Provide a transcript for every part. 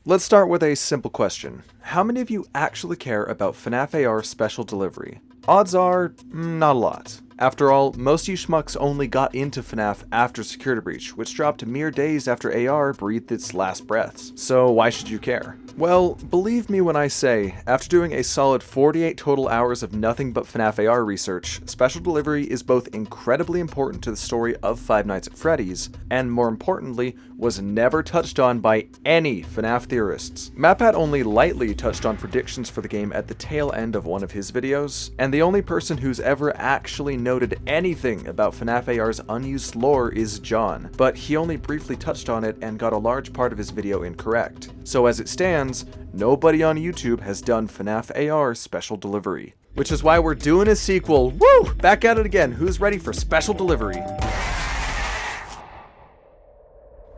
Let's start with a simple question. How many of you actually care about FNAF AR special delivery? Odds are, not a lot. After all, most of you schmucks only got into FNAF after Security Breach, which dropped mere days after AR breathed its last breaths. So why should you care? Well, believe me when I say, after doing a solid 48 total hours of nothing but FNAF AR research, special delivery is both incredibly important to the story of Five Nights at Freddy's, and more importantly, was never touched on by any FNAF theorists. MatPat only lightly touched on predictions for the game at the tail end of one of his videos, and the only person who's ever actually noted anything about FNAF AR's unused lore is John, but he only briefly touched on it and got a large part of his video incorrect. So as it stands, nobody on YouTube has done FNAF AR special delivery. Which is why we're doing a sequel. Woo! Back at it again. Who's ready for special delivery?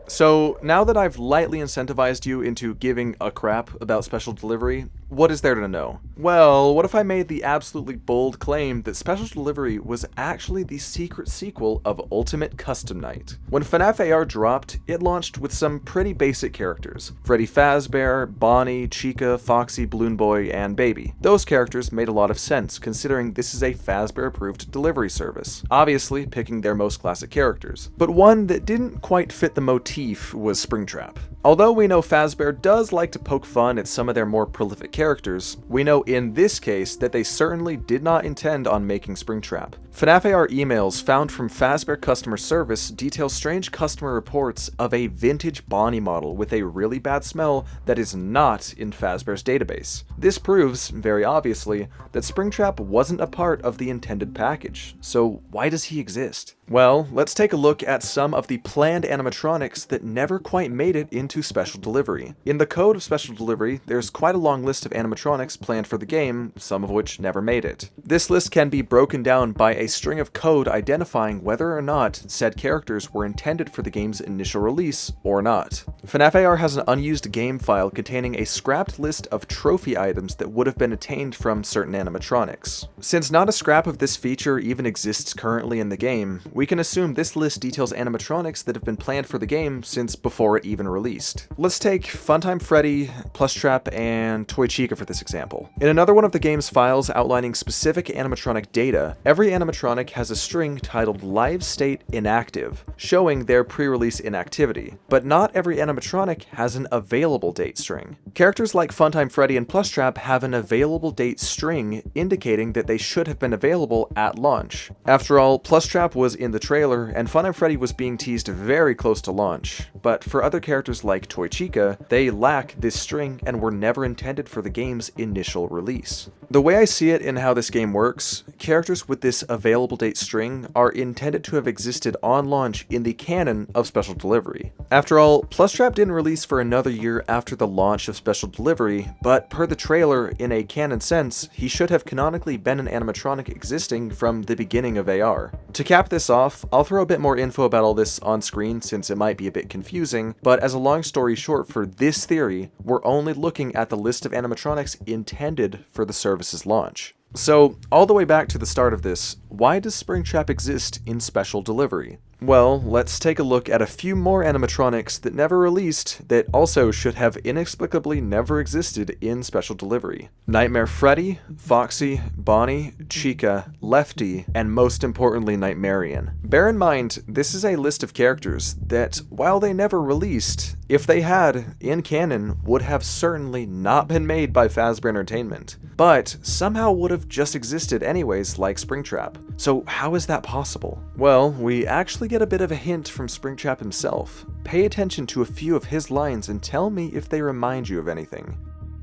So, now that I've lightly incentivized you into giving a crap about special delivery, what is there to know? Well, what if I made the absolutely bold claim that special delivery was actually the secret sequel of Ultimate Custom Night? When FNAF AR dropped, it launched with some pretty basic characters. Freddy Fazbear, Bonnie, Chica, Foxy, Balloon Boy, and Baby. Those characters made a lot of sense, considering this is a Fazbear-approved delivery service, obviously picking their most classic characters. But one that didn't quite fit the motif was Springtrap. Although we know Fazbear does like to poke fun at some of their more prolific characters, we know in this case that they certainly did not intend on making Springtrap. FNAF AR emails found from Fazbear customer service detail strange customer reports of a vintage Bonnie model with a really bad smell that is not in Fazbear's database. This proves, very obviously, that Springtrap wasn't a part of the intended package. So why does he exist? Well, let's take a look at some of the planned animatronics that never quite made it into special delivery. In the code of special delivery, there's quite a long list of animatronics planned for the game, some of which never made it. This list can be broken down by a string of code identifying whether or not said characters were intended for the game's initial release or not. FNAF AR has an unused game file containing a scrapped list of trophy items that would have been attained from certain animatronics. Since not a scrap of this feature even exists currently in the game, we can assume this list details animatronics that have been planned for the game since before it even released. Let's take Funtime Freddy, Plushtrap, and Toy Chica for this example. In another one of the game's files outlining specific animatronic data, every animatronic has a string titled Live State Inactive, showing their pre-release inactivity, but not every animatronic has an available date string. Characters like Funtime Freddy and Plushtrap have an available date string indicating that they should have been available at launch. After all, Plushtrap was in the trailer, and Funtime Freddy was being teased very close to launch, but for other characters like Toy Chica, they lack this string and were never intended for the game's initial release. The way I see it in how this game works, characters with this available date string are intended to have existed on launch in the canon of special delivery. After all, Plushtrap didn't release for another year after the launch of special delivery, but per the trailer, in a canon sense, he should have canonically been an animatronic existing from the beginning of AR. To cap this off, I'll throw a bit more info about all this on screen since it might be a bit confusing, but as a long story short for this theory, we're only looking at the list of animatronics intended for the service's launch. So, all the way back to the start of this, why does Springtrap exist in special delivery? Well, let's take a look at a few more animatronics that never released that also should have inexplicably never existed in special delivery. Nightmare Freddy, Foxy, Bonnie, Chica, Lefty, and most importantly Nightmarian. Bear in mind, this is a list of characters that, while they never released, if they had, in canon, would have certainly not been made by Fazbear Entertainment, but somehow would have just existed anyways like Springtrap. So how is that possible? Well, we actually get a bit of a hint from Springtrap himself. Pay attention to a few of his lines and tell me if they remind you of anything.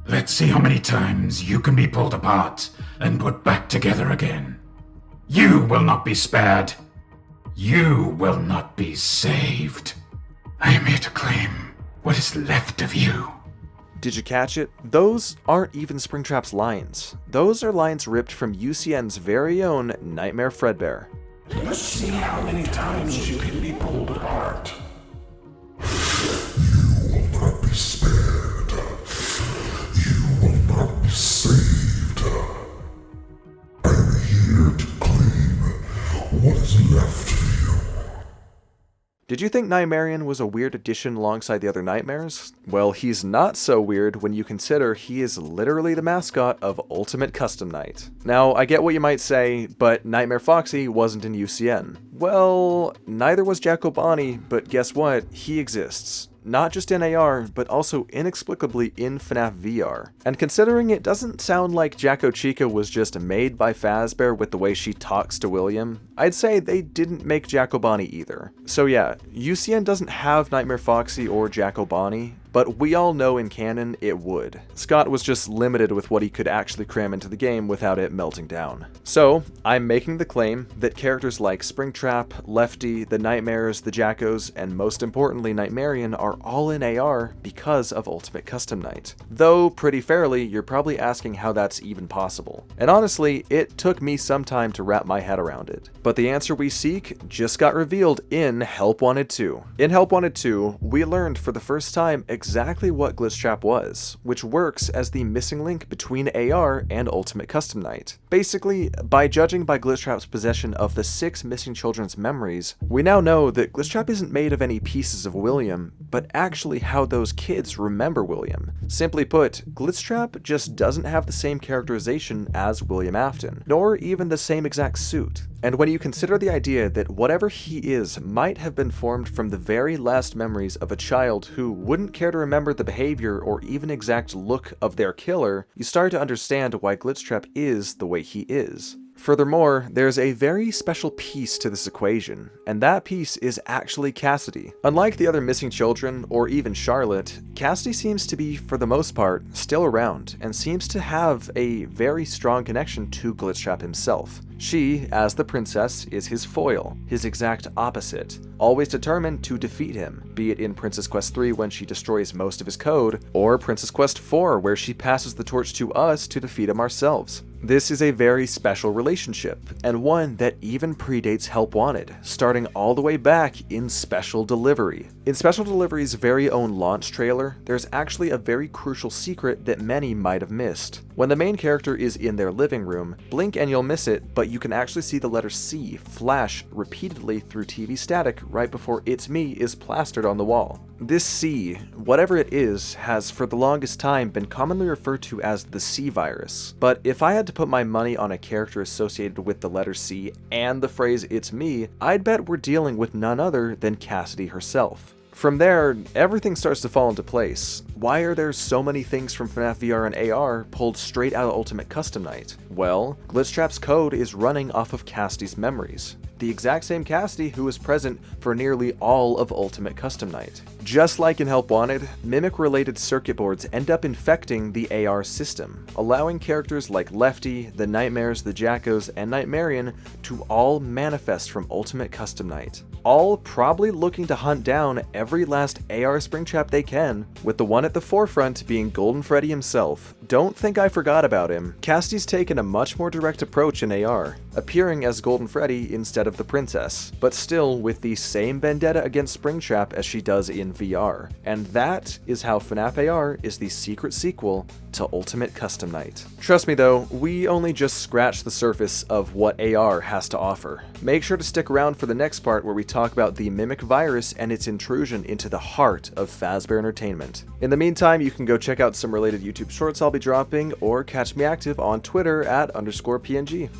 Let's see how many times you can be pulled apart and put back together again. You will not be spared. You will not be saved. I am here to claim what is left of you. Did you catch it? Those aren't even Springtrap's lines. Those are lines ripped from UCN's very own Nightmare Fredbear. Let's see how many times you can be pulled apart. You will not be spared. You will not be saved. I am here to claim what is left of you. Did you think Nightmarion was a weird addition alongside the other nightmares? Well, he's not so weird when you consider he is literally the mascot of Ultimate Custom Night. Now, I get what you might say, but Nightmare Foxy wasn't in UCN. Well, neither was Jacobani, but guess what? He exists. Not just in AR, but also inexplicably in FNAF VR. And considering it doesn't sound like Jacko Chica was just made by Fazbear with the way she talks to William, I'd say they didn't make Jacobani either. So yeah, UCN doesn't have Nightmare Foxy or Jacobani, but we all know in canon it would. Scott was just limited with what he could actually cram into the game without it melting down. So, I'm making the claim that characters like Springtrap, Lefty, the Nightmares, the Jackos, and most importantly Nightmarion are all in AR because of Ultimate Custom Night. Though, pretty fairly, you're probably asking how that's even possible. And honestly, it took me some time to wrap my head around it. But the answer we seek just got revealed in Help Wanted 2. In Help Wanted 2, we learned for the first time exactly what Glitchtrap was, which works as the missing link between AR and Ultimate Custom Night. Basically, by judging by Glitchtrap's possession of the 6 missing children's memories, we now know that Glitchtrap isn't made of any pieces of William, but actually how those kids remember William. Simply put, Glitchtrap just doesn't have the same characterization as William Afton, nor even the same exact suit. And when you consider the idea that whatever he is might have been formed from the very last memories of a child who wouldn't care to remember the behavior or even exact look of their killer, you start to understand why Glitchtrap is the way he is. Furthermore, there's a very special piece to this equation, and that piece is actually Cassidy. Unlike the other missing children, or even Charlotte, Cassidy seems to be, for the most part, still around, and seems to have a very strong connection to Glitchtrap himself. She, as the princess, is his foil, his exact opposite, always determined to defeat him, be it in Princess Quest 3 when she destroys most of his code, or Princess Quest 4 where she passes the torch to us to defeat him ourselves. This is a very special relationship, and one that even predates Help Wanted, starting all the way back in Special Delivery. In Special Delivery's very own launch trailer, there's actually a very crucial secret that many might have missed. When the main character is in their living room, blink and you'll miss it, but you can actually see the letter C flash repeatedly through TV static right before "It's Me" is plastered on the wall. This C, whatever it is, has for the longest time been commonly referred to as the C virus. But if I had to put my money on a character associated with the letter C and the phrase "It's Me," I'd bet we're dealing with none other than Cassidy herself. From there, everything starts to fall into place. Why are there so many things from FNAF VR and AR pulled straight out of Ultimate Custom Night? Well, Glitchtrap's code is running off of Cassidy's memories. The exact same Cassidy who was present for nearly all of Ultimate Custom Night. Just like in Help Wanted, mimic-related circuit boards end up infecting the AR system, allowing characters like Lefty, the Nightmares, the Jackos, and Nightmarion to all manifest from Ultimate Custom Night. All probably looking to hunt down every last AR Springtrap they can, with the one at the forefront being Golden Freddy himself. Don't think I forgot about him. Cassidy's taken a much more direct approach in AR, appearing as Golden Freddy instead of the princess, but still with the same vendetta against Springtrap as she does in VR. And that is how FNAF AR is the secret sequel to Ultimate Custom Night. Trust me though, we only just scratched the surface of what AR has to offer. Make sure to stick around for the next part where we talk about the Mimic virus and its intrusion into the heart of Fazbear Entertainment. In the meantime, you can go check out some related YouTube shorts I'll be dropping, or catch me active on Twitter at _PNG.